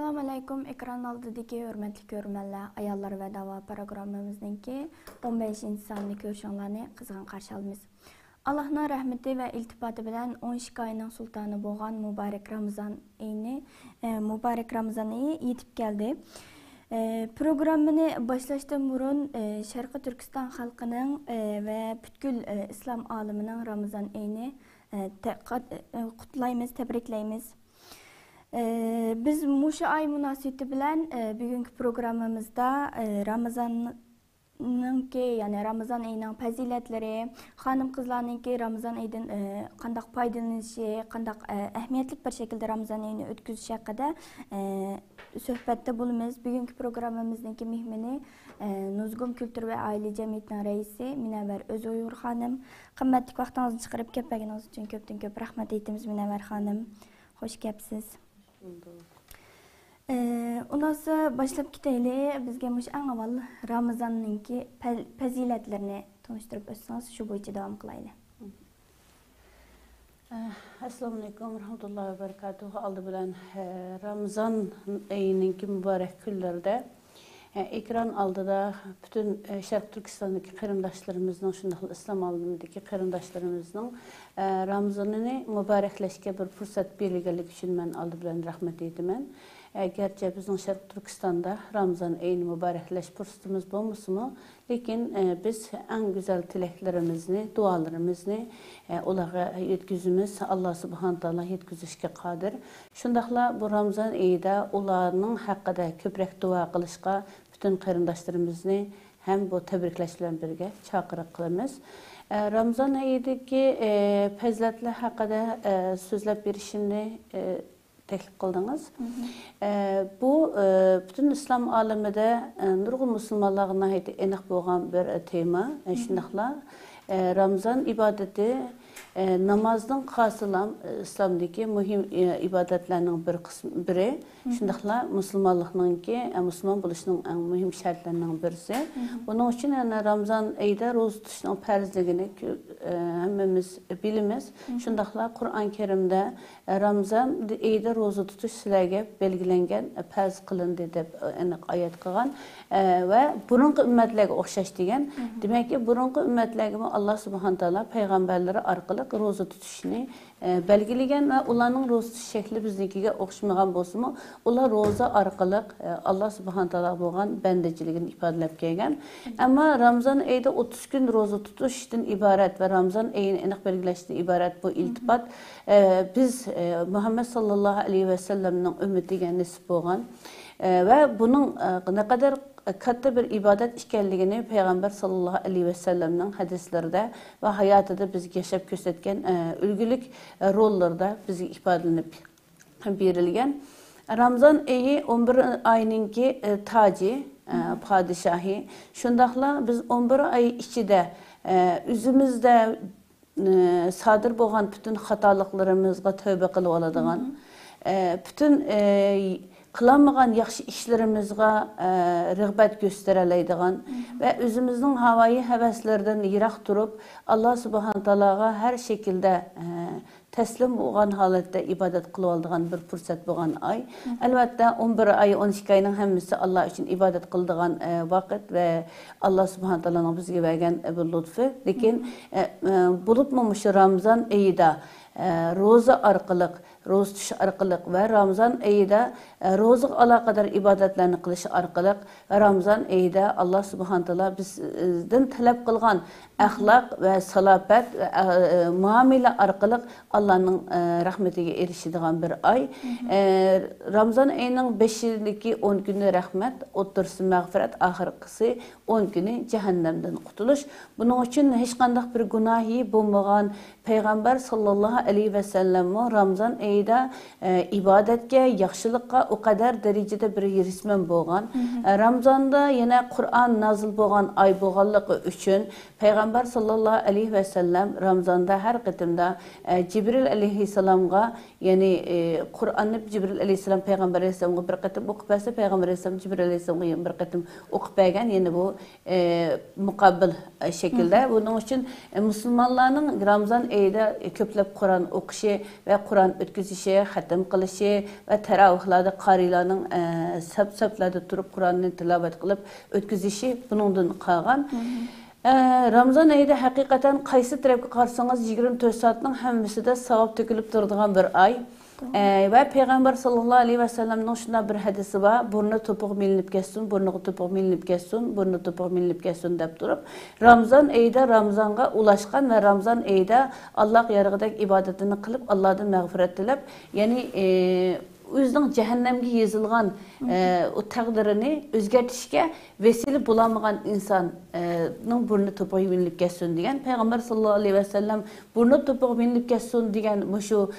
Assalamu alaikum. Ekran aldidagi hurmatli ko'rmanlar, ayollar va davo programmamizningki 15 sonli ko'rishinglarni qizg'in qarshi olamiz. Allohning rahmati va iltifoti bilan 12 oyning sultoni bo'lgan muborak Ramazon oyi yetib keldi. Programmani boshlashdan burun Sharqi Turkiston xalqining va butkul islom olamining Ramazon oyini qutlaymiz, tabriklaymiz. Biz mushu ay münasebeti bilan bugünkü programmamızda Ramazan ayının faziletleri, hanım kızlarınki Ramazan ayından qandaq faydalanışı, qandaq ehemmiyetli bir şekilde Ramazan ayını ötküzüş hakkında söhbette bulunmaz. Bugünkü programmamızdaki mihmini Nuzgum Kültür ve Aile Cemiyeti'nin reisi Münevver Özuyur hanım. Kıymetli vaxtınızı çıkarıp kelganiniz için köpten köp rahmet etimiz Münevver hanım. Hoş geldiniz. Ondan sonra başlayıp gidelim. Bizge muş en avval Ramazan'ınki faziletlerini tanıştırıp ötseniz şu boyunca devam kılaylı. Assalamu alaikum rahmetullahi ve berekatuhu. Aldı bilen Ramazan ayınınki mübarek küllerde ekran aldıda bütün Şarkı Türkistan'daki kırındaşlarımızın, şundaklı İslam alemindeki kırındaşlarımızın Ramazan'ını mübarekleşke bir fırsat birligelik için ben aldı bilen rahmet eydimen. Gerçi bizim Şarkı Türkistan'da Ramazan ayını mübarekleş fırsatımız bulmuş mu? Lakin biz en güzel tileklerimizni, dualarımızı olağa yetkizimiz Allah subhanahu taala yetkizişke kadir. Şundakla bu Ramazan ayında onların hakkında köprek dua kılışka bütün kırındaşlarımızı hem bu tebrikleşlerle birge çağırıp kılımız. Ramazan ayındaki faziletler hakkında sözlep berişimni teklif kıldınız. Bu bütün İslam aleminde nurgul Müslümanlarına enik boğan bir tema. Şundakla Ramazan ibadeti namazdan kasılan İslam'daki mühim ibadetlerinin bir kısmı biri. Şundakla Müslümanlık'nınki, Müslüman buluşunun en mühim şartlarının birisi. Bunun için Ramazan ayda roz tutuşunun farzligini hemmimiz bilimiz. Şundakla Kur'an-ı Kerim'de Ramazan ayda rozu tutuş sizlerge belgilengen farz kılındı deb ayet kılgan ve burunqi ümmetlerge okşaş degen. Demek ki burunqi ümmetlerge Allah subhanahu taala peygamberleri arkalık rozu tutuşunu belgilegen ve onların rozu tutuş şekli bizdekiga okşamagan bolsunmu, ular roza arkalık Allah subhanahu taala bolgan bendeciligini ifadelep kelgen. Ama Ramazan ayda 30 gün rozu tutuşdan ibaret ve Ramazan ayını enik belgileşten ibaret bu iltifat biz Muhammed sallallahu aleyhi ve sellem'nin ümmetiga nisip bolgan ve bunun ne kadar katta bir ibadet işgalliğini Peygamber sallallahu aleyhi ve sellem'nin hadislerde ve hayatıda biz yaşap gösterken ülgülük rollerde bizi ifadelenip verilgen. Ramazan ayı 11 ayınınki tacı, padişahı. Şundakla biz 11 ay içinde üzümüzde sadır boğan bütün hatalıklarımızga tövbe kılıp aladığan, bütün kılanmagan yaxşı işlerimizge rağbet göstereleydiğen ve özümüzün havayı heveslerden yirak durup Allah subhanahu taala'ga her şekilde teslim olan halette ibadet kılıp aldığan bir fırsat boğan ay. Elbette 11 ay 12 ayının hemmisi Allah için ibadet kıldığan vakit ve Allah subhanahu taala'nın bizge vergen bir lütfu. Lakin bulutmamış Ramazan ayında roza arkalık, roz tutuş arkalık ve Ramazan ayında rozuk alakadar ibadetlerini kılışı arkalık ve Ramazan ayında Allah subhanahu taala bizden talep kılgan ahlak ve salafet ve muamele arkalık Allah'ın rahmetine erişidiğen bir ay. Ramazan ayının 5'indeki 10 günü rahmet, otursu mağfiret, ahirkisi 10 günü cehennemden kurtuluş. Bunun için hiç kandak bir günahı bulmayan Peygamber sallallahu aleyhi ve sellem Ramazan ayında ibadetke, yaxşılıkka o kadar derecede bir yerismen boğan. Ramazan'da yine Kur'an nazil boğan ay boğanlığı üçün Peygamber sallallahu aleyhi ve sellem Ramazan'da her kıtımda Cibril Cibril aleyhisselamga yani Kur'an'ı Cibril aleyhisselam Peygamber aleyhisselamga bir katım okup verse Peygamber aleyhisselam Cibril aleyhisselamga bir katım okup vergen yani bu mukabil şekilde. Bunun için Müslümanların Ramazan ayında köplep Kur'an okuşu ve Kur'an ötküzüşü, hatim kılışı ve teravihlarda qarilarının sap-saplarda durup Kur'an'ı tilavet kılıp ötküzüşü bunundan kalgan. Ramazan ayında hakikaten qaysı tarafga qarsangiz 24 saatning hammasida savab to'kilib turadigan bir ay. Ve Peygamber sallallahu aleyhi ve sellem'nin şunda bir hadisi var. Burnu topuq milinip kessin, burnu topuq milinip kessin, burnu topuq milinip kessin dep durup. Ramazan ayında Ramazan'a ulaşkan ve Ramazan ayında Allah yargıdaki ibadetini kılıp Allah'dan mağfiret dilep. Yani özünün cehennemge yazılgan o takdirini özgertişke vesile bulamagan insanın burnu topuğu minilip kessin diyen Peygamber sallallahu aleyhi ve sellem burnu topuğu minilip kessin diyen şu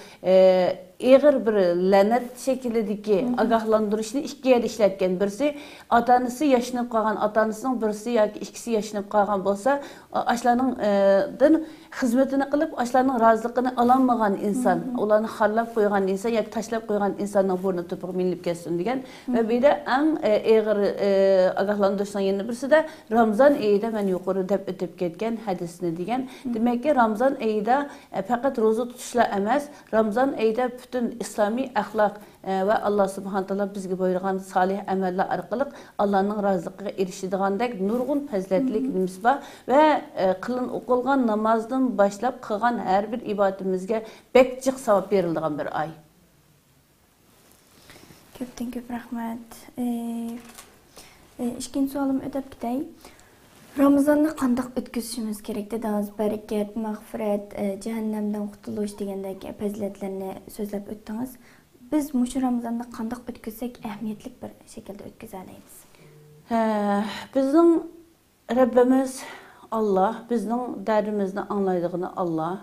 eğer bir lanet şekildeki agahlandırışını iki yer işletken birisi atanısı yaşanıp kalan atanısının birisi ya ikisi yaşanıp kalan bolsa aşlarının hizmetini kılıp aşlarının razılıkını alanmagan insan, olanı harlap koygan insan ya taşlap koygan insanın burnu topuğu minilip kessin diyen ve bir de en eğer agahlandırışının yeni birisi de Ramazan ayında ben yukarı dep ötüp ketken hadisini diyen. Demek ki Ramazan ayında fakat roza tutuşla emez, Ramazan ayında bütün İslami ahlak ve Allah subhanahu teala bizge buyurgan salih ameller arkalık Allah'ın razılığına erişidigandek nurgun faziletlik nisba ve kılın okulgan namazdan başlap kılgan her bir ibadetimizge bekçik savap verildiğin bir ay. Köpten köp rahmet. İkinci sualım ödep gidey. Ramazan'ı qandaq ötküzüşümüz gerek dediniz. Bereket, mağfiret, cehennemden kurtuluş degендek faziletlerini sözlep öttünüz. Biz muşu Ramazan'da qandaq ötküzsek ehemmiyetlik bir şekilde ötküzələyimiz. Bizim Rabbimiz Allah, bizim derdimizni anlaydığını Allah,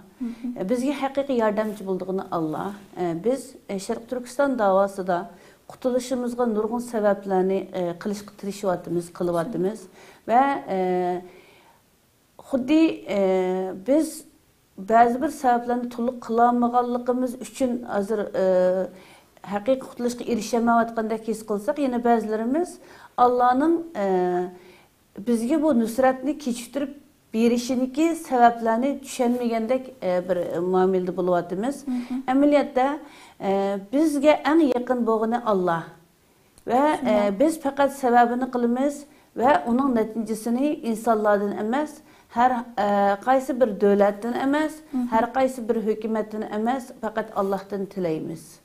bizge hakiki yardımcı bulduğunu Allah. Biz Şərq Türkistan davası da qutuluşumuzga nurgun sebeplerini qilishga tirishiyatimiz, qilyapmiz ve xuddi biz bazı bir sebeplerini to'liq qilolmaganligimiz uchun hozir haqiqiy qutulishga erişemayotgandek his qilsak, yana ba'zilarimiz Allah'ın bizge bu nusratni kechiktirib berişiniki sebeplerini düşünmeyendek bir muamelede buluvatımız. Ameliyatda bizge en yakın boğunu Allah ve biz fakat sebebini kılımız ve onun neticesini insanlardan emez, her kaysı bir devletten emez, her kaysı bir hükümetten emez, fakat Allah'tan tileyimiz.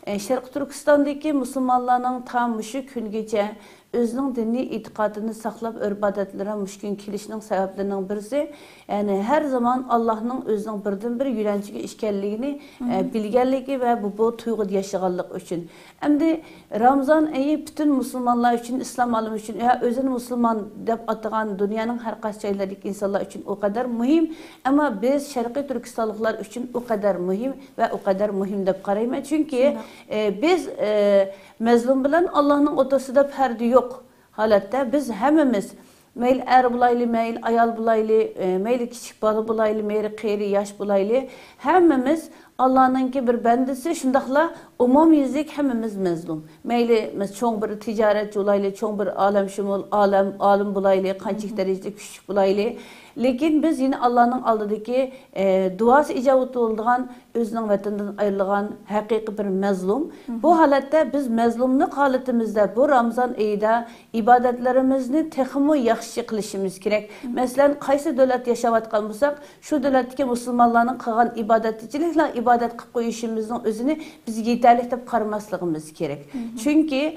Şərq Türkistan'daki Müslümanların tam şu gün gece özünün dini itikadını saklap örbadetlere müşkün kilişinin sebeplerinin birisi yani her zaman Allah'ın özünün birden bir yürenciga işkelliğini bilgenliği ve bu tuygu yaşaganlık için. Hem de Ramazan ayı bütün Müslümanlar için, İslam alımı için ya özün Müslüman dep atıgan dünyanın her kaç yerlerdeki insanlar için o kadar mühim ama biz Şərqi Türkistanlılar için o kadar mühim ve o kadar mühim dep qarayma. Çünkü biz mezlum bilen Allah'ın ortasında perde yok halatta biz hemimiz meyil er bulaylı, meyil ayal bulaylı, meyil küçük balı bulaylı, meyil kıyri yaş bulaylı hemimiz Allah'ın ki bir bendisi şundakla umum yüzük hemimiz mezlum. Meyli çoğun bir ticaretçi bulaylı, çoğun bir alem şumul, alim bulaylı, kançık derecede küçük bulaylı. Lekin biz yine Allah'ın aldığındaki duası icabet olduğun özünün vataninden ayrılgan hakiki bir mezlum. Bu halatta biz mezlumluk halatimizde bu Ramazan ayında ibadetlerimizni texmi yaxşı qilishimiz gerek. Mesela qaysi devlet yaşavatgan bolsak, şu devletteki Müslümanların qilgan ibadetçilikle ibadet qilib qo'yishimizning özünü biz yeterli deb qaramasligimiz gerek. Çünkü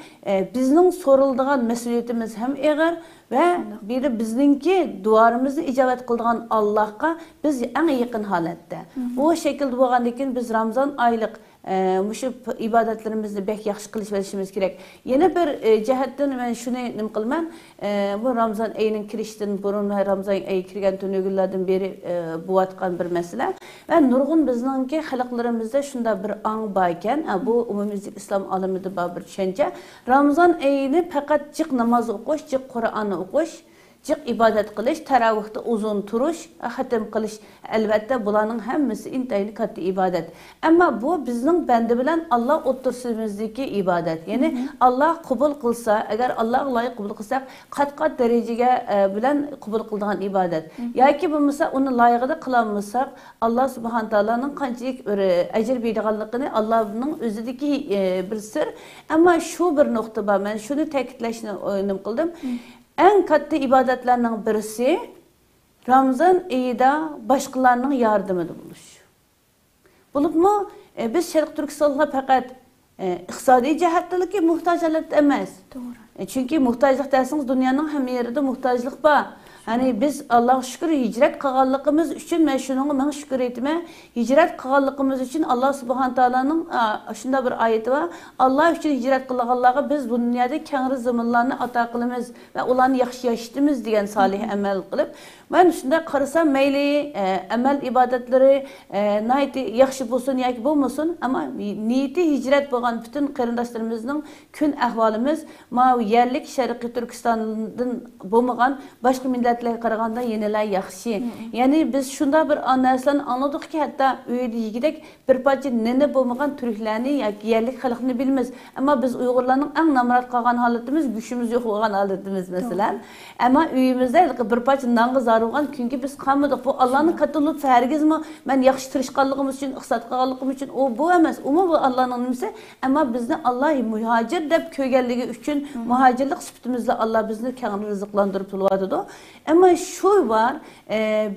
bizning so'riladigan mas'uliyatimiz ham ağır ve biri bizninki duarımızı icabet kıldığın Allah'a biz en yakın halatta. O şekilde bo'lgandan biz Ramazan aylık müşü ibadetlerimizni bek yaxşı qilish verişimiz gerek. Yine bir cihetten ben şunu nim qilman, bu Ramazan ayının kirişten burun ve Ramazan ayı kirgen tönügüllerden beri bu atkan bir mesele. Ve nurgun bizninki halklarımızda şunda bir an bayken, bu umumizlik İslam aleminde bir düşünce. Ramazan ayını fakat cık namaz okuş, cık Kur'an'ı okuş, jiq ibodat qilish, taravihda uzun turish, xatim qilish albatta bularning hammasi intayli katta ibodat. Ammo bu bizning banda bilan Alloh o'rtasimizdagi ibodat. Ya'ni Alloh qabul qilsa, agar Alloh loyiq qabul qilsak, qat-qat darajaga bilan qabul qiladigan ibodat. Yoki bo'lmasa uni loyig'ida qilolmasak, Alloh subhanahu taolaning qanchalik bir ajr berganligini Allohning o'zidagi bir sir. Ammo shu bir nuqta bor. Men shuni ta'kidlashni o'ynim qildim. En katta ibadatlarning birisi Ramazan oyida boshqalarning yordamida bo'lish. Bo'libmi biz Sharq Turkistonda faqat iqtisodiy jihatdagi muhtojlik emas. To'g'ri. Chunki muhtojlik desangiz dunyoning hamma yerida muhtojlik bor. Hani biz Allah'a şükür hicret qilganligimiz uchun men shunga ming shukr aytaman. Hicret qilganligimiz uchun Alloh subhanahu taolaning shunda bir oyati bor. Alloh uchun hicret qilganlarga biz bu dunyoda kengri zaminlarni ato qilamiz va ularni yaxshi yashitamiz degan solih amal qilib, men shunda qarasam mayli amal ibodatlari nayati yaxshi bo'lsin yoki bo'lmasin, ammo niyati hicret bo'lgan bütün qarindoshlarimizning kun ahvolimiz ma yerlik Sharqiy Turkistondan bo'lmagan boshqa millatlarga qaraganda yenilar yaxshi. Ya'ni biz shunda bir narsalarni anladikki, hatto uyda yigidek bir parcha neni bo'lmagan turklarni yoki yerlik xalqni bilamiz. Ammo biz Uyg'urlarning eng namrat qolgan holatimiz, go'shimiz yo'q bo'lgan holatimiz masalan. Ammo uyimizda bir parcha nonga zarug'an kunki biz qolmadik. Bu Allohning katta lutfi, hargizmi men yaxshi tirishqanligimiz uchun, iqtisod qilganligimiz uchun bu emas. Umuman bu Allohning nimasi. Ammo bizni Alloh muhojir deb ko'rganligi uchun muhojirlik sifatimizda Alloh bizni keng rizqlantirib turadi. Ama şu var,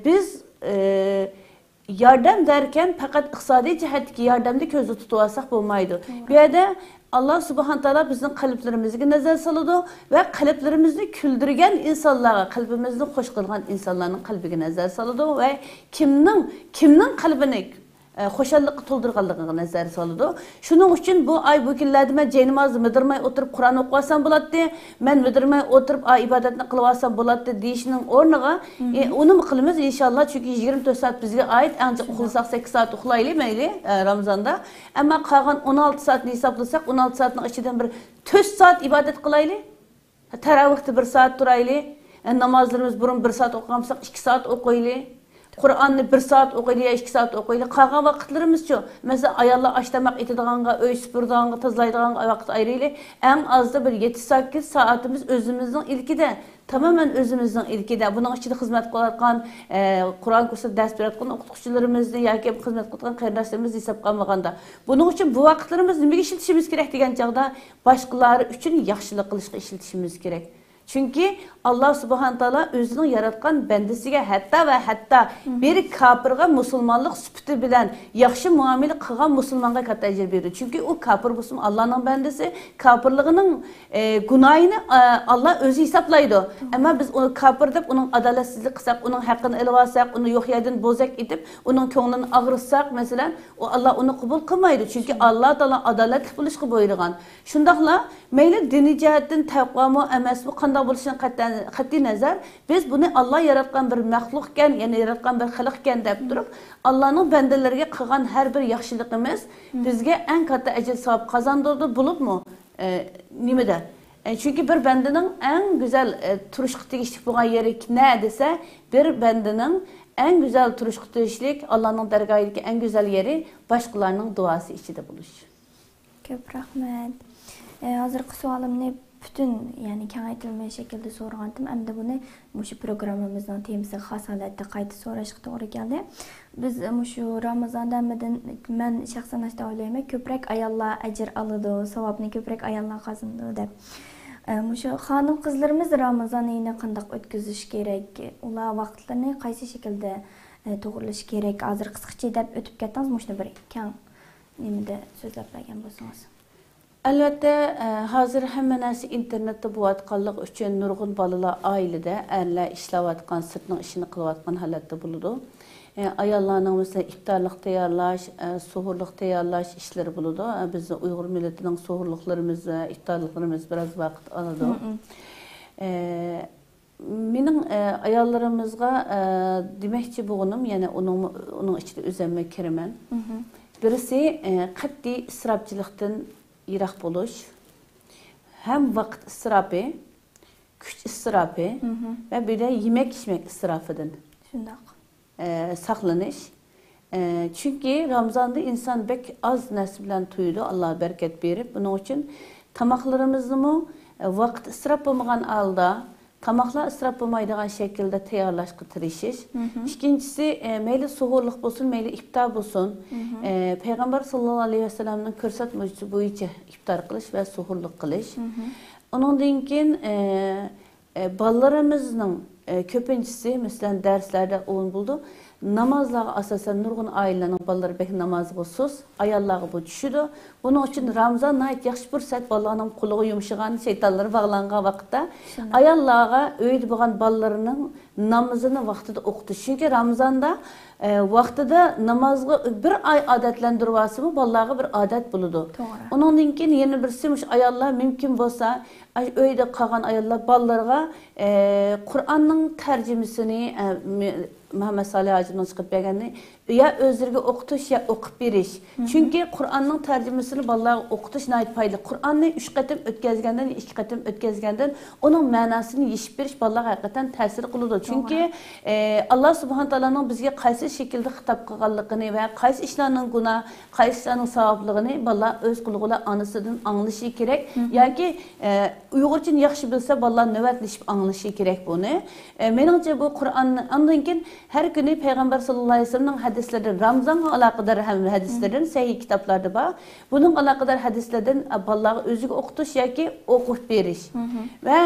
biz yardım derken fakat iqtisadi cihetki yardımda közde tutuyorsak bulmaydı. Bir yerde Allah subhanahu taala bizim kalplerimizge nazar saladı ve kalplerimizni küldürgen insanlara, kalbimizni hoş kılgan insanların kalbine nazar saladı ve kimnin kalbini xo'shallikqa to'ldirganligiga nazar soladi. Shuning uchun bu ay bu kunlarda men jay namozni midirmay o'tirib Qur'on o'qisam bo'ladi, men midirmay o'tirib ibodatni qilib olsam bo'ladi deyishning o'rniga uni qilamiz inshaalloh, chunki 24 soat bizga oid, ancha uxlasak 8 soat uxlaylik mayli Ramazonda. Ammo qolgan 16 soatni hisoblasak, 16 soatning ichidan bir 4 soat ibodat qilaylik. Taravihda 1 soat turaylik. Namozlarimiz burun 1 soat o'qigansak 2 soat o'qiylik. Kur'an'ı 1 saat okuyla, 2 saat okuyla. Kalkan vakitlerimiz şu. Mesela ayarlar açlamak itidiğanga, öy süpürdüğanga, tazlaydığanga vakit ayrıyla. En azda bir 7-8 saatimiz özümüzün ilki de. Tamamen özümüzün ilki de. Bunun içinde hizmet kılarken, Kur'an kursu ders verirken okutuşçularımızı, ya ki hizmet kılarken kardeşlerimizi hesap kalmaganda. Bunun için bu vakitlerimiz nime işletişimiz gerek diyen çağda başkaları için yaxşılık kılışka işletişimiz gerek. Çünkü Allah subhanahu taala özünün yaratgan bendesiga hatta bir kafirga musulmonlik sifati bilan yaxshi muomala qilgan musulmonga katta ajr berdi. Çünkü o kafir bo'lsin Allohning bandasi, kafirligining gunohini Allah o'zi hisoblaydi. Ammo biz uni kafir deb uning adolatsizlik qilsak, uning haqqini ilib olsak, uni yo'q yerdan bo'zak etib, uning ko'nglini ag'ritsak, masalan, o Allah uni qabul qilmaydi. Çünkü Allah taolo adolatli bo'lishga buyurgan. Shundaqla mayli diniy jihatdan taqvomi emasmi qanday bo'lishini qat'iy nazar biz bunu Allah yaratgan bir maxluqken, yani yaratgan bir xalqken deb turib, Allah'ın bendeleriga qilgan har bir yaxshiligimiz bizga eng katta ajr savob qozondirdi bo'libmi? Nimada? Çünkü bir bendening en güzel turishga tegishli bo'lgan yeri ne desa, bir bendening en güzel turishga tegishlik Allah'ın dargohidagi en güzel yeri boshqalarning duosi ichida bo'lish. Ko'p rahmat. Hozirgi savolimni bütün yani kengaytirilgan şekilde so'ragandim. Endi buni shu programmamizning temasiga xos holatda qayta so'rashga to'g'ri keldi. Biz shu Ramazondan men shaxsan o'ylayman, ko'proq ayollar ajr oladi, savobni ko'proq ayollar qozonadi deb. Shu xonim qizlarimiz Ramazon oyini qanday o'tkazish kerak? Ular vaqtlarini qaysi shaklda to'g'irlash kerak? Hozir qisqacha deb o'tib ketdingiz, shuni bir keng nimada so'zlab bergan bo'lsangiz. Albatta, hozir hamma narsa internetda bo'layotganlik uchun nurg'un bolalar oilada erlar ishlayotgan, sirtning ishini qilayotgan holatda bo'ladi. Ayollarning mesela iftorlik tayyorlash, suhurlik tayyorlash ishlari bo'ladi. Bizning Uyg'ur millatining suhurliklarimiz, iftorliklarimiz biroz vaqt oladi. Mening ayollarimizga demoqchi bo'lganim, ya'ni uning ichida o'zimga kiraman. Birisi qat'iy isrofchilikdan yiroq bo'lish, ham vaqt isrofi, kuch isrofi va bir de yemek içmek israfidan Shundoq. Saqlanish. Çünkü Ramazanda insan bek az narsa bilan to'ydi, Alloh berkat berib. Buning uchun tamoqlarimizni vaqt isrof bo'lmagan holda, tamoqlar isrof bo'lmaydigan shaklda tayyorlashga tirishish. Ikkinchisi, mayli suhurlik bo'lsin, mayli iftor bo'lsin, payg'ambar sollallohu alayhi vasallamning ko'rsatmasi bo'yicha iftor qilish va suhurlik qilish. Undan keyin balalarimizning ko'pinchisi, masalan, darslarda o'yin bo'ldi. Namazlarga asasen nurgun ailenin balları bek namazı sus, ayalları bu düşüdü. Bunun için Ramazan ayet yaxşı fırsat ballarının kulağı yumuşağın, şeytanları bağlanğan vakitte ayallara öyle bulan ballarının namazını vaktide okudu. Çünkü Ramazan'da vaktide namazı bir ay adetlendirvası mı ballarga bir adet buludu. Onun için yeni bir simiş ayallar mümkün olsa öyle kalan ayallar ballarga Kur'an'ın tercümesini Muhammed Salih Hacı'nın çıkıp bergeni ya özlerge okutuş ya okup beriş. Çünkü Kur'an'ın tercümesini ballar okutuş nayet paylı. Kur'an'ı 3 katım ötkezgenden, 2 katım ötkezgenden onun manasını yeşip beriş ballar hakikaten tesir kılıdır. Çünkü Allah Subhanahu Taala'nın bizge qaysi şekilde hitap kılganlığını ve qaysi işlerinin günah, qaysi işlerinin savaplığını ballar öz kulağıyla anısıdan anlışı gerek. Yani Uygurçun yaxşı bilse ballar nöbetleşip anlışı gerek bunu. Menimce bu Kur'an'ın andınken her günü Peygamber sallallahu aleyhi ve sellem'in hadisleri Ramazan'a alakadar hem hadislerin sahih kitaplarda var. Bunun alakadar hadislerden balları özgü okutuş ya ki okup beriş. Ve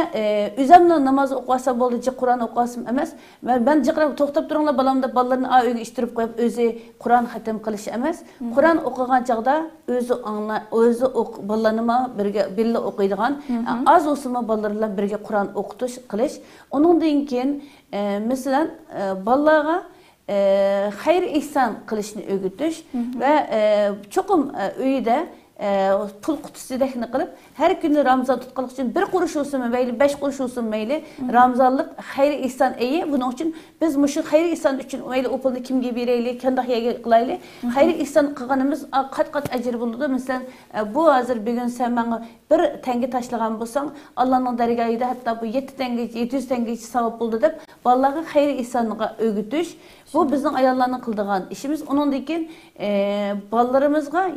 üzerine namaz okuasa bolucu Kur'an okasım emez. Ben cıkra toxtab durumla balamda ballarını öyle iştirip koyup özü Kur'an hatem kılış emez. Kur'an okugan çağda özü anla, özü ballarıma birle okuyduğun az olsun ballarıyla birge Kur'an okutuş kılış. Onun dinkin mesela ballara hayır ihsan kılışını öğütüş ve çokum öyle pul kutusidekini kılıp her günü Ramazan tutkalık için 1 kuruş olsun meyli 5 kuruş olsun meyli Ramazanlık hayır ihsan iyi. Bunun için biz muşu hayır ihsan için meyli o pulunu kimge bireyli kendi hayır kılaylı hayır ihsan kılganımız kat ecir buldu. Mesela bu hazır bir gün sen bana bir tenge taşlagan bulsan Allah'ın dergahıydı hatta bu 7 tenge 700 tenge savap buldu deyip vallahi hayır ihsanlığa öğütüş. Bu bizim ayarlarını kıldığan işimiz. Onun için ballarımızga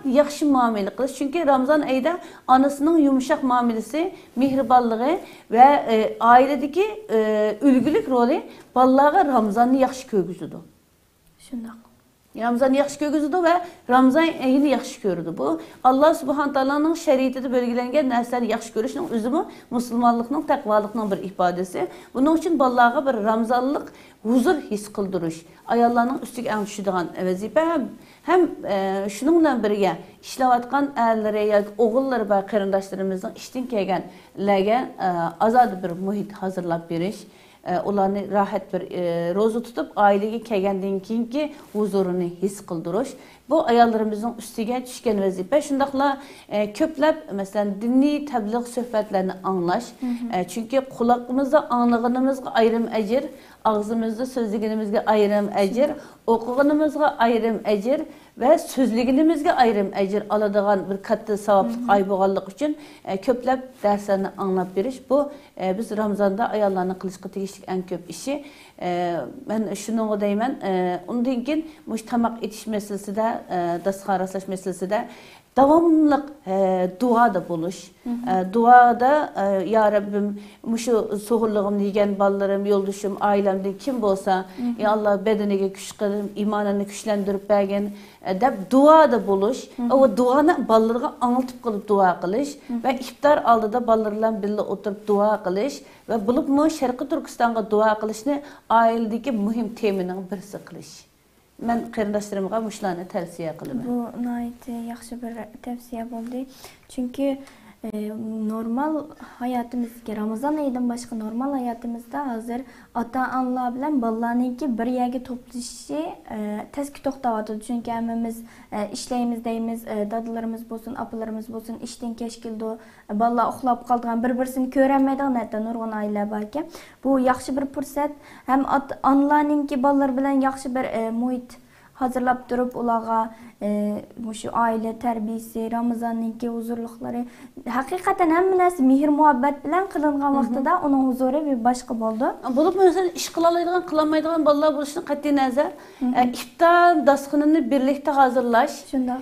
yaxşı muamele kılış. Çünkü Ramazan ayında anasının yumuşak muamelesi, mihribanlığı ve ailedeki ülgülük rolü ballara Ramazan'ı yaxşı kögüzüdü. Şundak. Ramazan yaxşı kögüzüdü ve Ramazan ayını yaxşı gördü bu. Allah Subhanahu Taala'nın şeriatida belgilengen narsalarni yaxşı görüşünün özümü Müslümanlıkның, takvalıkның bir ifadesi. Bunun için ballarga bir Ramazanlık huzur his kıldırış. Ayallarning üstüge en düşüdüğün vazife hem şununla birge işlevatkan erlere ya oğulları ve qarindoshlarımızın işten kelganlarga azad bir muhit hazırlap beriş. Ularni rahat bir roza tutup ailege kelgandan keyingi huzurunu his kıldırış. Bu ayallarımızın üstüge düşken vazife. Şundaqla köplep mesela dinni tebliğ söhbetlerini anlaş. Çünkü kulağımızda anlığınımızga ayrım ecir, ağzımızda sözlüğünümüzge ayrım ecir, okuğunumuzga ayrım ecir ve sözlüğünümüzge ayrım ecir aladığan bir katı savaplık ay boğallık için köplep derslerini anlap beriş. Bu biz Ramazan'da ayarlarını kılışkı tegişlik en köp işi. Ben şunu odayman, ondan keyin mujtamak etiş meselesi de, dastığa rastlaş meselesi de davamlıq duada buluş. Duada ya Rabbim muşu soğurluğum degen ballarım, yolduşum, ailemden kim bolsa ya Allah bedenine güç kılım, imanını güçlendirip bergen dep duada buluş. O duanı ballarga anlatıp kılıp dua kılış ve iftar aldıda ballarla birlikte oturup dua kılış ve bulup mu Şarkı Türkistan'a dua kılışını ailedeki mühim teminin birisi kılış. Ben qarindoshlarımga muşlarni tavsiya qilaman. Bu nayet yaxshi bir tavsiya bo'ldi. Çünkü normal hayatımızda Ramazan ayından başka normal hayatımızda hazır ata-analar bilan balalarniki bir yerga to'plashi tezki to'xtayotir. Çünkü hammamiz ishlaymiz deymiz, dadalarimiz bo'lsin, apalarimiz bo'lsin, ishdan kech keldi, balalar uxlab qolgan, bir-birini ko'rolmaydigan hatto nurg'un oilalar borki, bu yaxshi bir fursat. Hem analarniki balalar bilan yaxshi bir muhit hazırlap durup ulağa şu aile terbiyesi, Ramazan'ınki huzurlukları hakikaten hem narsa mehr muhabbet bilen kılıngan vaqtida onun huzuru bir başka boldu. Bulup mesela iş kılalaydigan, kılamaydigan balalar buluşunu qat'iy nazar. İftar dasxınını birlikte hazırlaş. Şunda.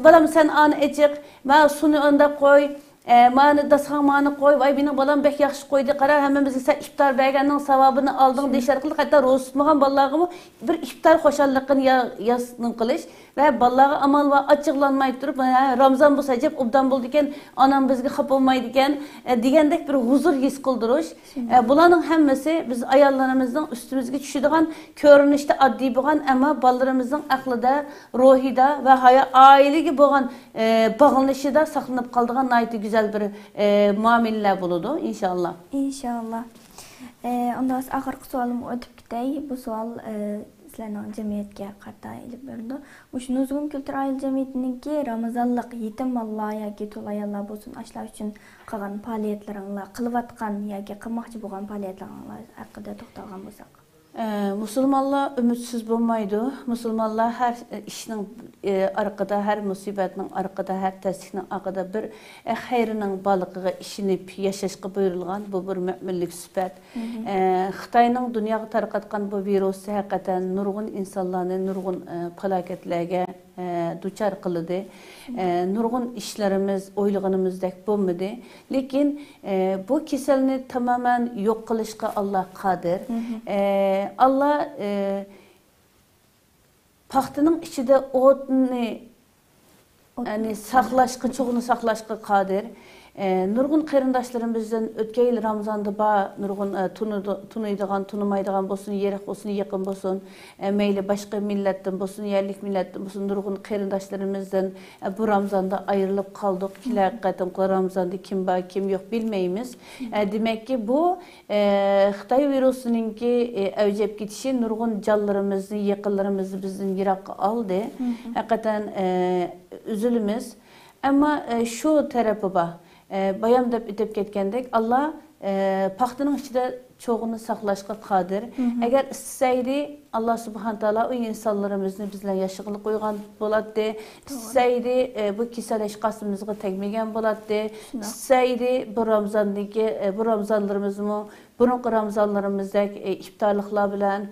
Balam sen anı ecik, ma sunu önde koy. Mani dasxan mani koy, vay benim balam bek yaxşı koydu, qarar hemmemizin sen iftar bergeninin savabını aldın deyişler kıldı. Hatta roz tutmagan ballarımı bir iftar hoşallıqını yazın kılış ve balları amal ve açıqlanmayıp durup Ramazan bu secep obdan buldu iken anam bizge xap olmaydı iken degендek bir huzur his kıldıruş. Bulanın hemmesi biz ayarlarımızdan üstümüzge düşüdüğün körünüşte addi boğan ama ballarımızın aklida, ruhida ve ailegi boğan bağlanışı da saklanıp kaldığın naiti güzel bir muameleler buludu inşallah. İnşallah. Ondan sonra ahırkı sualımı ötüp gidey. Bu sual sizlerden cemiyetke karta elip böldü. Şu Nuzgun Kültür Aile Cemiyetininki Ramazanlık yetim Allah yoki to'la ayollar bolsun aşlar üçün qilgan faoliyatlaringlar, qilib atgan yoki qilmoqchi bo'lgan faoliyatlaringlar haqida to'xtalgan bo'lsak. Müslümanlar ümitsiz bulmaydı. Müslümanlar her işinin arkada, her musibetin arkada, her teslikinin arkada bir hayrının balıqıga işinip yaşaşqı buyurulgan bu bir müminlik sübət. Xitayning dunyoga tarqatgan bu virus hakikaten nurgun insanlarni nurgun falaketlerge duçar kılıdı. Nurgun işlerimiz, oyluğunumuzdek bulmadı. Lekin bu keselini tamamen yok kılışka Allah kadir. Allah paxtının içinde otunu yani saxlaşqı, çoğunu saxlaşqı kadir. Nurgun qarindaşlarımızdan ötken yıl Ramazan'da ba nurgun tunuyduğun, tunumayduğun bolsun, yerek olsun, yakın bolsun, meyli başka milletten bolsun, yerlik milletten bolsun, nurgun qarindaşlarımızdan bu Ramazan'da ayrılıp kaldık. Kile hakikaten Ramazan'da kim ba kim yok bilmeyimiz. Demek ki bu Xitay virusununki evcep gidişi nurgun canlarımızı, yakınlarımızı bizden yirak aldı. Hakikaten üzülümüz. Ama şu tarafı ba. Bayam dep itip ketkendek Allah paxtının içinde çoğunu saxlaşqa qadir. Eğer isteseydi Allah subhanahu taala o insanlarımızı bizle yaşıqlı qoygan boladı. İsteseydi bu kiseleşqasımızga tegmegen boladı. İsteseydi bu Ramazanlarımızı burunqi Ramazanlarımızdaki iftarlıqlar bilen,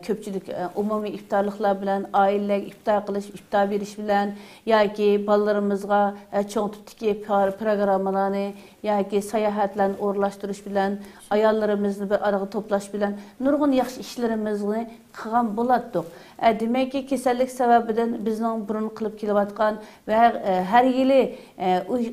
köpçülük umumi iftarlıqlar bilen, aileler iftar qilish, iftar berish bilen, yoki balalarımızga çoğ tipdeki programmalarni yoki sayohatlarni o'rlashtirish bilen, ayollarimizni bir araga to'plash bilen nurg'un yaxshi ishlarimizni qilgan bo'lardik. Demek ki kesellik sebebinden bizning burun qilib kelayotgan ve her yili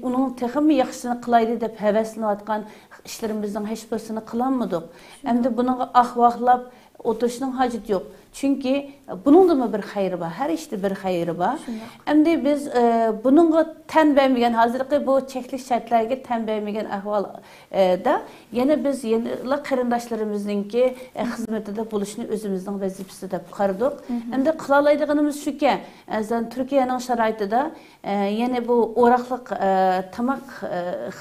onun texmi yaxshisini qilaydi deb havaslanayotgan işlerimizden hiç birisini kılanmadık. Hem de bunu ahvahlap oturuşunun hacet yok. Çünkü bunun da mı bir hayrı var? Her işte bir hayrı var. Hem de biz bununla tenbeymeyen, hazırlıklı bu çeklik şartlarına tenbeymeyen ahval da yine biz yenilik qarindaşlarımızınki hizmetinde buluşunu özümüzden vazifesi de qardık. Hem de kılalaydıqımız şu ki, Türkiye'nin şaraitida yine bu oraqlıq tamak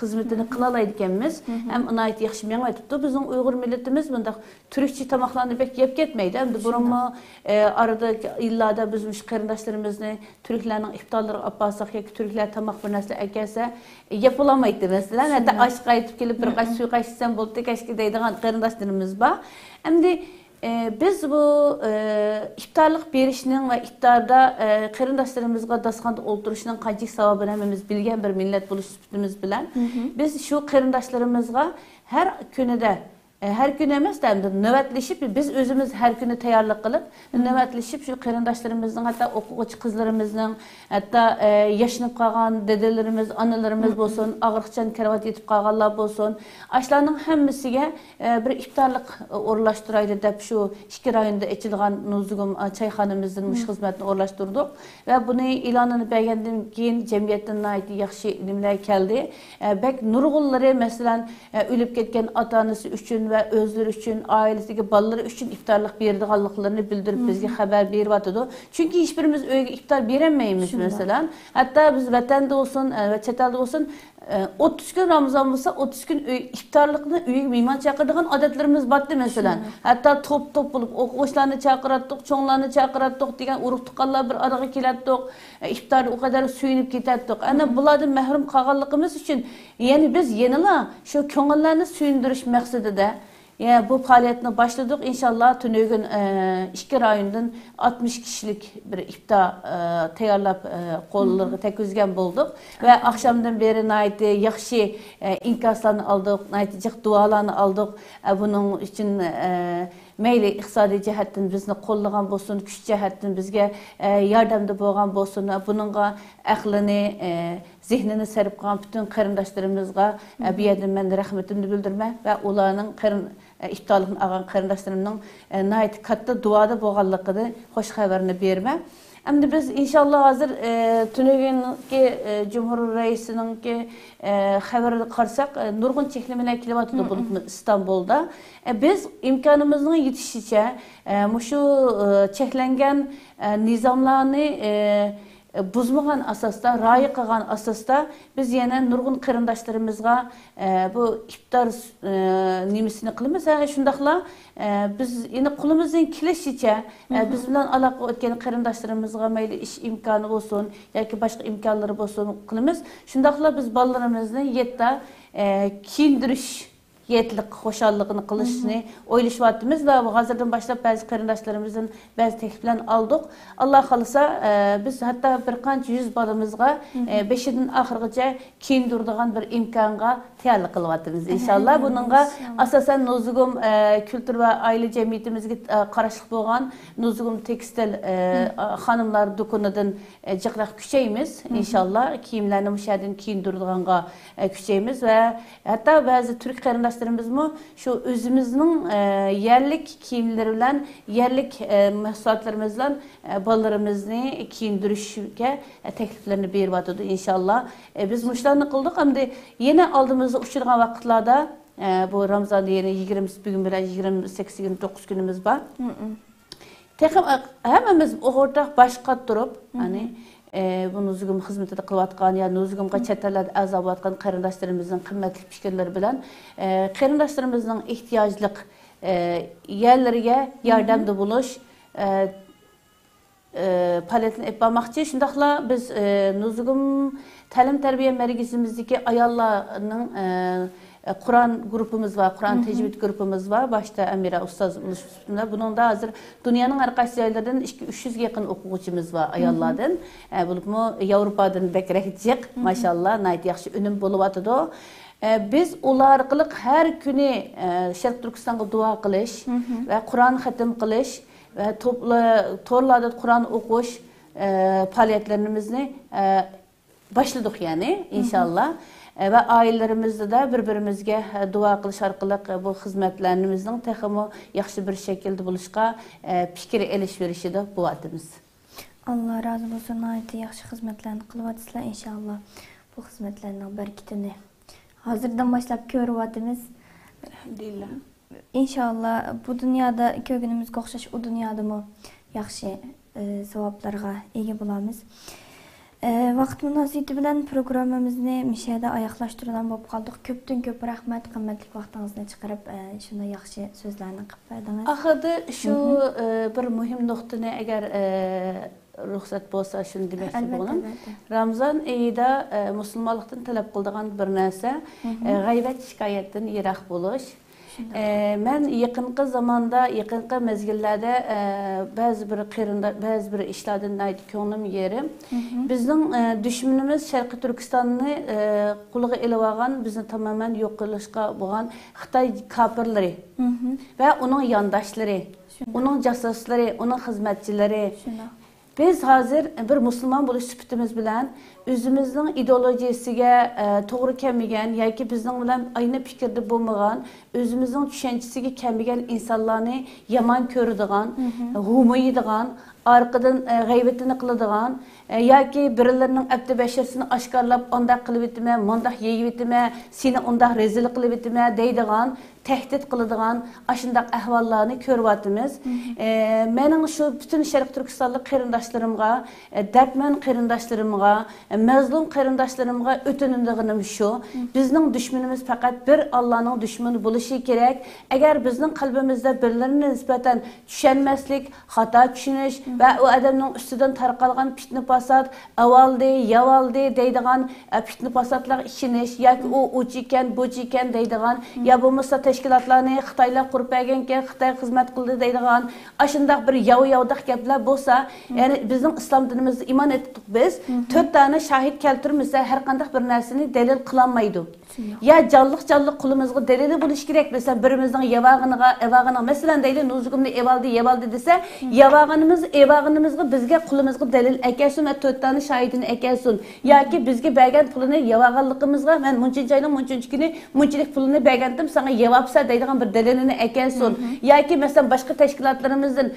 hizmetini kılalaydıqımız hem onayet yaxşı meğme tuttu. Bizim Uygur milletimiz bunda Türkçe tamaklarını pek yep ketmeydi. Hem de burunma arada illa da bizim qarindaşlarımızı Türklerinin iftarları apasak ya ki Türkler tamak bir nesle ekerse yapılamaydı mesela. Hatta aşk ayıtıp gelip bir kaç suyu kaçırsan buldu keşke deydiğen qarindaşlarımız var. Hem de biz bu iftarlık berişinin ve iftarda qarindaşlarımızga dasxanda oturuşunun qanchalik savabını hemimiz bilgen bir millet buluştuğumuz bilen biz şu qarindaşlarımızga her günüde her gün emas de nöbetleşip biz özümüz her günü tayyorlik qilib nöbetleşip şu qarindaşlarımızın hatta o'quvchi qizlarimizning hatta yaşanıp qolgan dedelerimiz, analarımız bolsun, ağırlıkçan kravat yetip qolganlar bolsun, aşlarning hammasiga bir iftarlık o'rlashtiraydi deb şu 2 rayonda açılgan Nuzgun çayxonamizning mush xizmatini o'rlashtirdik ve bunu ilanını bergandan keyin jamiyatdan yaxshi nimalar keldi. Bek nurg'unlari masalan ölüp ketgan ota-onasi üçün ve özleri üçün, ailesindeki balaları üçün iftarlık berdiganliklarini bildirip bizge haber beriyotidi. Çünkü hiçbirimiz öyge iftar beremeymiz mesela. Hatta biz vatanda olsun ve çetelda olsun 30 gün Ramazan olsa 30 gün iftarlıkını üyüge mehman çağırdıgan adetlerimiz battı mesela. Hatta top bulup oquvchilarni chaqırattık, çoğlarını chaqırattık degan urug' tuqqanlar bir araga kelatdik. İftarda o kadar suyunib ketatdik. Ana bulardan mahrum qolganligimiz uchun yani biz yanıla şu ko'ngillarni suyundirish maqsadida ya bu faaliyetini başladık. İnşallah tünögün 2 rayondan 60 kişilik bir iftar tayyorlab qo'llarga tekizgen bulduk. Ve akşamdan beri naiti yaxshi inkaslarını aldık, naiti jiq dualarını aldık. Bunun için meyli iqtisadi jihatdan bizni qo'llagan bo'lsin, kuch jihatdan bizga yordamda bo'lgan bo'lsin. Buningga aqlini, zihnini sarf qilgan bütün qarindoshlarımizga bu yerdan men rahmatimni bildirman va ularning iftarlıqni algan qarindoshlarımning nayt katta duada bo'lganligini xo'sh xabarini berman. Endi biz inşallah hazır tünögünki Cumhur Reisininki xabarini qarsak nurgun çeklemeler kilovatında bulutmu İstanbul'da. Biz imkanımızın yetişişe şu çeklengen nizamlarını buzmagan asasda, rayı qilgan asasda biz yana nurgun qarindoshlarımızga bu iftar nimisini qilamiz. Shundaqla biz yine qo'limizdan kelishicha biz bilan aloqa o'tgan qarindoshlarımızga mayli ish imkoni bo'lsin yoki boshqa imkonlari bo'lsin qilamiz. Shundaqla biz bolalarimizni yetta kiyindirish yetlik xoşallıqını qilishni o'ylashyapmiz va hozirdan boshlab ba'zi qarindoshlarımızın ba'zi takliflarni aldık. Allah xolasa biz hatta bir qancha yüz bolamizga 5dan oxirigacha kiyindiradigan bir imkonga tayyorlik qilyapmiz. İnşallah buningga asosan Nuzugum kültür va oila jamiyatimizga qarashli bo'lgan Nuzugum tekstil xonimlar do'konidan jiqroq kuchaymiz. İnşallah kiyimlarni mushadan kiyindiradiganga kuchaymiz va hatta ba'zi turk qarindoshlarimiz şu özümüzün yerlik kiyimleri bilen yerlik mahsulotlarimiz bilen balalarımızı kiyindirishga tekliflerini berib inşallah. Biz muşlarını kıldık hem de yine aldığımızda uçurgan vakitlarda bu Ramazan yeni 20 bugün bilen 28-29 günümüz var. Tekim hemimiz ortak başqa durup hani bu Nuzugum hizmetinde kılatkan ya Nuzugumga çetelerde azab atkan qarindoshlarımızın kıymetli fikirleri bilen qarindoshlarımızın ihtiyaclık yerleriga yordamda buluş paletini etmemakçı. Şundaqla biz Nuzugum ta'lim terbiye merkezimizdeki ayollarning Kur'an grubumuz var, Kur'an tecvid grubumuz var. Başta Amira Ustaz Uluşu'nda. Bunun da hazır dünyanın arkası yerlerden 300 yakın okuyucumuz var ayollardan. Bunu Avrupa'dan bekrek edecek. Maşallah, nayet yaxşı önüm buluvatıdı. Biz ular arqılıq her günü Şərq Türkistan'a dua qilish ve Kur'an xatim qilish ve torlarda Kur'an okuş faaliyetlerimizni başladık yani inşallah. Ve ailelerimizde de birbirimizge dua qilish arqılıq bu xizmetlerimizin texmi yaxshi bir şekilde buluşqa fikir alışverişide bu adımız. Allah razı olsun. Ayeti yaxshi xizmetlerini qılıvatsızlar inşallah. Bu xizmetlerinin bereketini hazırdan başlap görüvatımız. Elhamdülillah. İnşallah bu dünyada kögünümüzge o'xshash o dünyada mı yaxshi savaplarga ega bo'lamiz. Vaqt münasibati bilan programmamizni mishada oyoqlashtirgan bo'lib qoldik. Ko'pdan ko'p rahmat, qimmatli vaqtingizni chiqarib shunday yaxshi so'zlarni qilib berdingiz. Axırda şu bir muhim nuqtani agar ruxsat bo'lsa shuni demoqchi bo'laman. Ramazon oyida musulmonlikdan talab qiladigan bir narsa g'aybat shikoyatdan yiroq bo'lish. Ben yakınki zamanda, yakınki mezgillerde bazı bir işlerden ait ko'nglim yerim. Bizning düşmanımız Şarkı Türkistan'ı qulluğa elib olgan, bizni tamamen yok qilishga bo'lgan Xitoy kafirlari ve onun yandaşları, onun jasusları, onun hizmetçileri. Biz hazır bir Müslüman buluş sübütümüz bilen özümüzün ideolojisiga to'g'ri kelmagan yoki bizning bilan aynı fikirde bo'lmagan, özümüzün düşüncesiga kelmagan insonlarni yomon ko'radigan, g'umaydigan, arqadan g'aybatini qiladigan yoki birilarning abdi basharsini oshkorlab undaq qilib etme, mundaq yeyib etme, seni undaq rezil qilib etme deydigan tehdit kılıdığan aşındak ahvallarını körüvatımız. Menin şu bütün Şerq Türkistanlı kırındaşlarımga, dertmen kırındaşlarımga, mezlum kırındaşlarımga ötünümdüğünüm şu. Bizning düşmanımız fakat bir Allah'ın düşmanı buluşu gerek. Eğer bizning kalbimizde birilerine nispeten düşenmezlik, hata düşünüş ve o adamın üstüden tarqalgan fitne fasat, avaldi, yavaldi deydigan fitne fasatlar işiniş, ya ki o uciken, buciken deydigan, ya bulmasa teşkilatlarını Xitaylar kurup bergenken, Xitay hizmet kıldı deydigan, aşındak bir yav-yavdak gaplar bolsa, yani bizim İslam dinimizde iman ettik biz, 4 tane şahit keltirmese her kandak bir nersini delil kılanmaydı. Ya canlık kulumuzga delili buluş gerek. Mesela birimizden evağına mesela deyli nuzugumda evaldi dese evağınımızga bizge kulumuzga delil ekesun ve 4 tane şahidini ekesun. Ya ki bizge bergen pulunu evağanlıkımızga ben munçinçayla munçinçkini munçilik pulunu bergendim sana evapsa deydiğen bir delilini ekesun. Ya ki mesela başka teşkilatlarımızın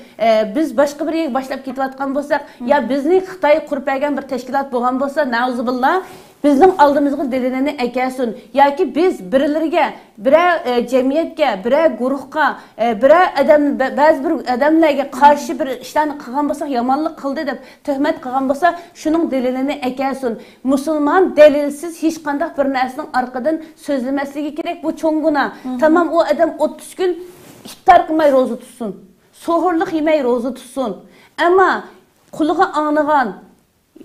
biz başka bir yer başlap ketiyatkan bolsak ya bizni Xitay kurup bergen bir teşkilat bolgan bolsa nauzubillah bizim aldığımızın delilini ekesun. Ya ki biz birilerine, birer cemiyetke, birer guruhka, birer adam, bazı bir adamlarga karşı bir işlerini kılgan bolsa, yamanlık kıldı dep töhmet kılgan bolsa, şunun delilini ekesun. Müslüman delilsiz hiç kandak bir nersinin arkadan sözlemesligi gerek bu çoğunguna. Tamam o adam 30 gün iftar kılmay rozu tutsun. Sohurluk yemey rozu tutsun. Ama kuluğa anıgan,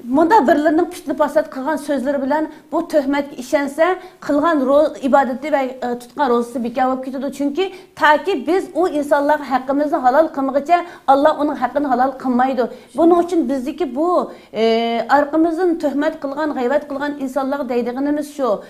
Munda birilerinin fitne fasat kılgan sözleri bilen bu töhmet işense kılgan ibadeti ve tutkan rozusu bekavap kitidu. Çünkü ta ki biz o insanlar hakkımızı halal kılmagıça Allah onun hakkını halal kılmaydı. Bunun için bizdeki bu arkamızın töhmet kılgan, gayret kılgan insanlar deydiğimiz şu.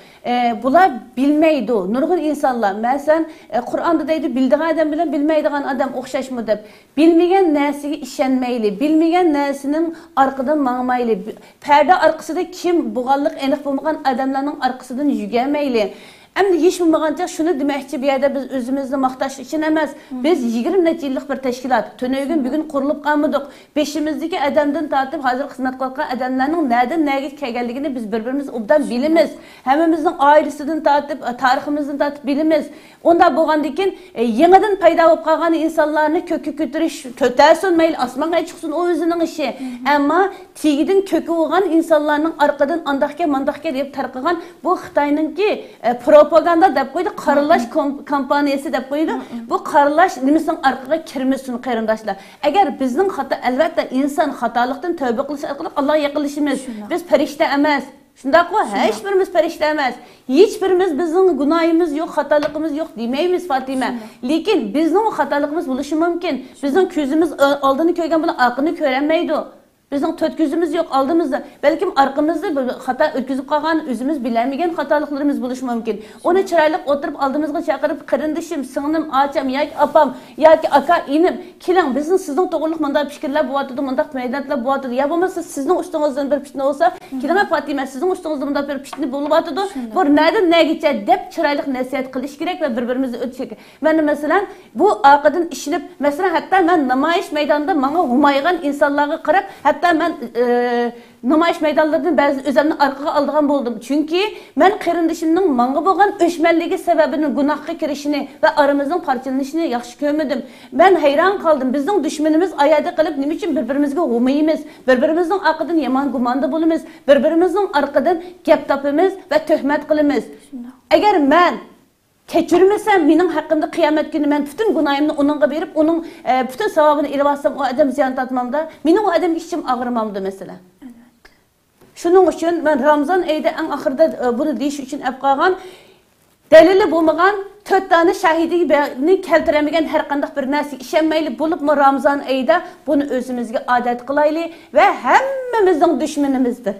Bular bilmeydi. Nurgun insanlar. Mesela Kur'an'da deydi bildiğin adam bilen bilmeydiğin adam okşaş mı deyip. Bilmeyen nesigi işenmeyli. Bilmeyen nesinin arkadan mağmaylı. Perde arkasında kim buğallık enik bulmagan adamlarının arkasından yügemeyli. Hem de hiç bulmaganca şunu demekçi bir yerde biz özümüzde maqtaş için emez. Biz 20 neçe yıllık bir teşkilat. Tönögün bugün kurulup kalmadık. Beşimizdeki adamdan tartıp hazır hizmet kılgan adamlarının nereden neye kelgenligini biz birbirimiz obdan bilimiz. Hemimizin ailesinden tartıp, tariximizden tartıp bilimiz. Onda boğandikin yeniden payda olup kalgan insanlarını kökü götürüş, kötersin meyil, asmana çıksın o özünün işi. Ama tigidin kökü olan insanların arkadan andakke mandakke deyip tarqıgan bu Xitay'nın ki propaganda dep koydu, qaralaş kampaniyası dep koydu. Bu qaralaş nimesining arqaga kirmesin qarindoshlar. Agar bizning xato albatta inson xatolikdan tövbe qilish orqali Allohga yaqinlashimiz. Biz farishta emas. Shunday ku, hech birimiz farishta emas. Hech birimiz bizning gunohimiz yo'q, xatoligimiz yo'q demaymiz Fatima. Lekin bizning xatoligimiz bo'lishi mumkin. Bizning ko'zimiz oldini ko'rgan bilan orqani ko'rolmaydi. Bizim tört gözümüz yok aldığımızda. Belki arkamızda hata ötküzüp kalgan, özümüz bilemegen hatalıklarımız buluşu mümkün. Onu çıraylık oturup aldığımızda çakırıp kırındışım, sığınım, ağaçam, ya ki apam, ya ki aka inim. Kilan bizim sizin doğruluk manda fikirler bu atıdı, manda meydanlar bu atıdı. Ya bulmazsa sizin uçtuğunuzdan bir pişne olsa, kilan Fatima sizin uçtuğunuzdan da bir pişne bulup atıdı. Bu nereden ne geçer? Dep çıraylık nasihat kılış gerek ve birbirimizi ötecek. Ben mesela bu arkadan işinip, mesela hatta ben namayiş meydanında bana humaygan insanlara karab, hatta ben namayiş meydanlarından bazı özümni arkaga aldığım buldum. Çünkü ben kırındışımның manga bolgan öşmenligi sebebinin günahga kirişini ve aramızın parçalanışını yaxşı görmedim. Ben hayran kaldım. Bizning düşmanımız ayada kalıp nima için birbirimizga humayimiz, birbirimizning arkadan yaman gumanda bulumuz, birbirimizning arkadan gap tapımız ve töhmet kılımız. Eğer ben keçirmesem mening haqqımda qiyomat kuni men bütün gunohimni onunga berib, onun bütün savabını ilib alsam o adam ziyon tatmamda, mening o adamga içim ağrımamdı mesela. Şunun için ben Ramazan ayida en ahırda bunu deyiş için ep qalgan delili bo'lmagan 4 tane şahidini keltiremegen her qanday bir narsa ishonmayli bo'libmi Ramazan ayida bunu özümüzge adet qilayli ve hammamizning düşmanimizdir.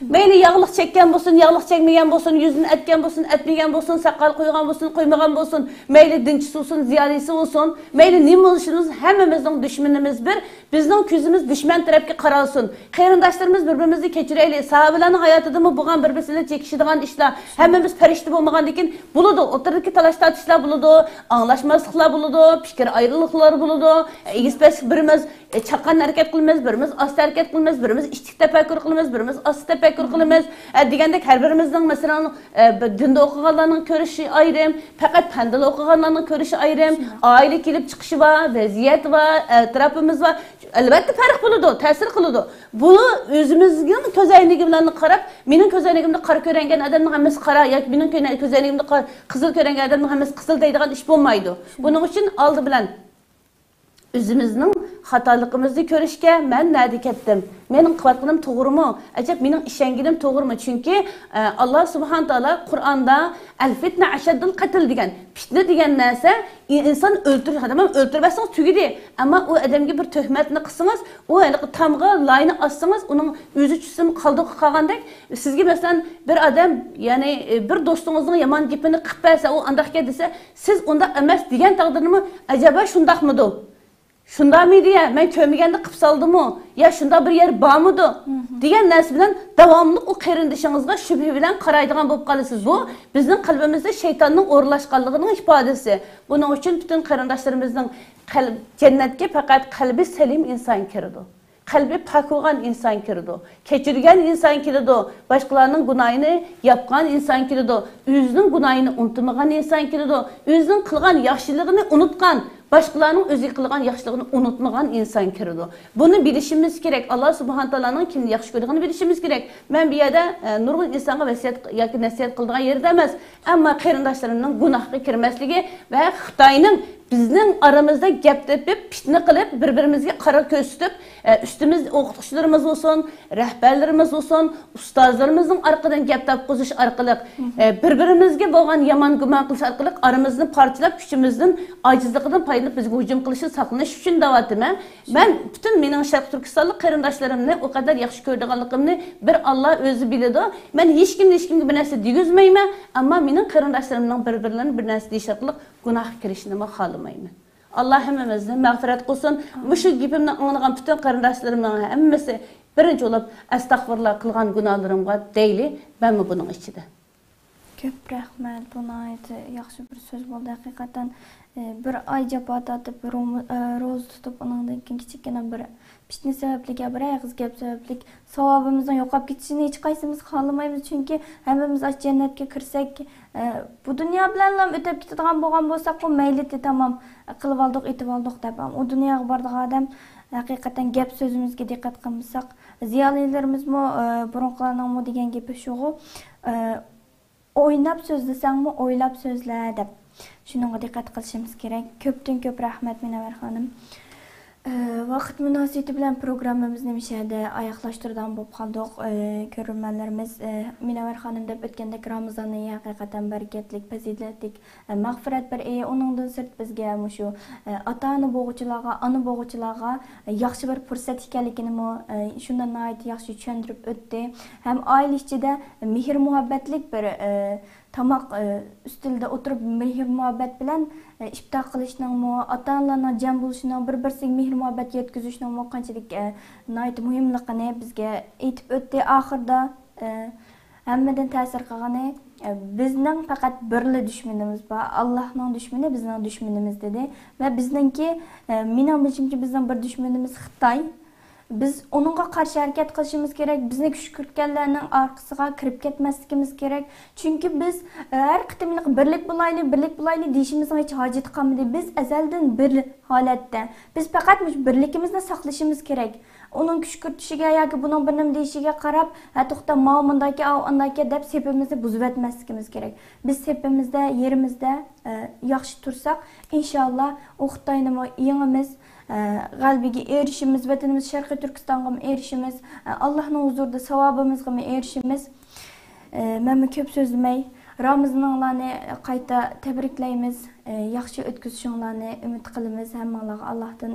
Meyli yağlık çekken bolsun, yağlık çekmeyen bolsun, yüzünü etken bolsun, etmeyen bolsun, sakal koygan bolsun, koymagan bolsun, meyli dinçisi olsun, ziyadisi olsun, meyli nim oluşunuz hemimizin düşmanımız bir. Bizning ko'zimiz dushman tarafga qaralsin. Qarindoshlarimiz bir-birimizni kechiraylik. Sahobalarning hayotida bo'lgan bir-birsiga chekishadigan ishlar, hammamiz farishta bo'lmagandan keyin bo'ladi. O'tirdagi talash-tortishlar bo'ladi, anglashmasliklar bo'ladi, fikr ayriliqlar bo'ladi. Egizpas birimiz chaqan harakat qilamiz, birimiz asta harakat qilamiz, birimiz ichki tafakkur qilamiz, birimiz asta tafakkur qilamiz. Degandek har birimizning masalan dinda o'qiganlarning ko'rishi ayrim, faqat fanda o'qiganlarning ko'rishi ayrim, oila kelib chiqishi va vaziyat va atrofimiz va albatta farq bo'ladi, ta'sir qiladi. Buni o'zimizning ko'z aynigi bilan qarab, mening ko'z aynigimda qora ko'rangan odamning hammasi qora yoki mening ko'z aynigimda qizil ko'rangan odamning hammasi qizil deydigan ish bo'lmaydi. Buning uchun oldi bilan o'zimizning xatoligimizni ko'rishga men nadi ketdim. Mening qilayotganim to'g'rimi? Ajab mening ishonganim to'g'rimi? Chunki Alloh subhanahu taolo Qur'onda al-fitna ashaddul qatl degan. Fitna degan narsa inson o'ltirmasang tugidi. Ammo u odamga bir tuhmatni qilsangiz, u tamg'a layni ossangiz, uning o'zi tushsin qoldiq qolgandek, sizga masalan bir odam, ya'ni bir do'stingizning yomon gapini qilib bersa, u undaqga desa, siz undaq emas degan taqdirni ajaba shundaqmidi? Şunda mıydı ya? Ben kömegende qilib saldım-mı? Ya şunda bir yer barmıdı? Degan narsa bilan davomli o qarindishingizga shubha bilan qaraydigan bo'lib qolasiz. Bu bizning qalbimizda shaytonning o'rlashganligining ifodasi. Buning uchun butun qarindoshlarimizning jannatga faqat qalbi salim inson kiradi. Qalbi pok bo'lgan inson kiradi. Kechirgan inson kiradi. Boshqalarning gunohini yapgan inson kiradi. O'zining gunohini unutmagan inson kiradi. O'zining qilgan yaxshiligini unutgan, başkalarının özü qilgan yaxşılığını unutmagan insan kirdi. Bunu bilişimiz gerek. Allah subhanahu taolaning kimni yaxshi ko'rganini bilişimiz gerek. Men bu yerda nurg'un insonga vasiyat yoki nasihat qiladigan yerda emas, ammo qarindoshlarimning gunohga kirmasligi va Xitoyning bizning aramızda gap tepib, fitna qilib, bir-birimizga qara ko'z tutib, üstimiz o'qituvchilarimiz olsun, rahbarlarimiz olsun, ustozlarimizning orqadan gap topqizish orqali, bir-birimizga bo'lgan yomon gumon qilish orqali aramizni parchalab, kuchimizning ojizligidan foydalanib bizga hujum qilishni saqlanish uchun da'vatim. Men butun mening Sharq Turkistonlik qarindoshlarimni o kadar yaxshi ko'rganligimni bir Alloh o'zi biladi. Men hech kimga bir narsa degizmayman, ammo mening qarindoshlarimning bir-birlarini bir narsa deyish orqali gunoh kirishini xohlamayman. Allah hammamizni mag'firat qilsin. Mushu gapimni anglagan butun qarindoshlarimning hammasi birinchi bo'lib astag'firullah qilgan gunohlarimga deyli, men buning ichida. Ko'p rahmat. Buni yaxshi bir so'z bo'ldi haqiqatan. Bir ay japat atıp, roz tutup, onundan kichikgina bir fitna sababli gap, og'iz gap sababli savobimizdan yo'qolib ketishini hech qaysimiz xohlamaymiz. Chunki hammamiz jannatga kirsak, bu dunyo bilan ham o'tib ketadigan bo'lgan bo'lsak, bu mayli tamam qilib oldik, etib oldik deb. U dunyoga bordigan odam haqiqatan gap so'zimizga diqqat qilmasak, ziyolilarimizmi, burunqilarning degan gapi shu-ku, o'ynab so'zlasangmi, o'ylab so'zla deb. Shunga diqqat qilishimiz kerak. Ko'pdan ko'p rahmat Münevver xonim. Vaqt munosabati bilan programmamizni mishada oyoqlashtirgan bo'lib qoldik. Ko'rganlarimiz Münevver xonim deb o'tgandek Ramazonni haqiqatan barakatlik, fazilatlik, mag'firat bir uningdan sirt bizga shu ota-ona bo'g'uvchilarga, ona bo'g'uvchilarga yaxshi bir fursat ekanligini shundan yaxshi tushuntirib o'tdi. Ham oila ichida mehr muhabbatlik bir tamaq üstünde oturup mehr muhabbet bilen iftar qilishning ota-onalarning jam bo'lishning bir-birsiga mehr muhabbet yetkazishning qanchalik muhimligini bizga aytib o'tdi. Oxirida hammadan ta'sir qilgani bizning faqat birli dushmanimiz bor. Allohning dushmani bizning dushmanimiz dedi va bizningki mening bilishimcha bizning bir dushmanimiz Xitoy. Biz onunla karşı hareket qilishimiz kerak. Bizni kuch kiritganlarning orqasiga kirib ketmasligimiz kerak. Çünkü biz har qitimliq birlik bo'laylik deyishimizga hech hojat qolmadi. Biz azaldan bir holatda. Biz faqat birlikimizni saqlashimiz kerak. Onun kuch kiritishiga yoki buning bir nima deyishiga qarab, to'xta ma'mundagi andaki deb sepimizni buzib etmasligimiz kerak. Biz sepimizda, yerimizda yaxshi tursak, inshaalloh o Xitoyning yengimiz g'albiga erishimiz, vatanimiz Sharqiy Turkistonga erishimiz, Allohning huzurida savobimizga erishimiz. Men ko'p so'zlamay, Ramazonlarni qayta tabriklaymiz, yaxshi o'tkazishinglarni umid qilamiz. Hammalarga Allohdan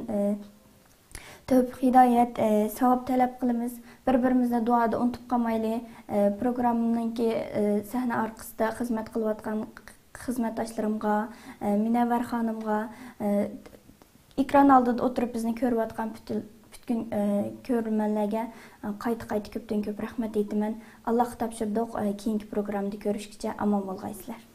tövbe hidayet, savab talab qilamiz. Bir-birimizni duoda unutib qolmaylik. Programmamningki sahna orqasida xizmat qilayotgan xizmatdoshlarimga, Münevver xonimga, ekran oldida o'tirib bizni ko'rayotgan Bütün görürmenlerge qayta köpten köp rahmet eytimen. Allah'a tapşırdık. Keyinki programda görüşkice aman bolgaysızlar.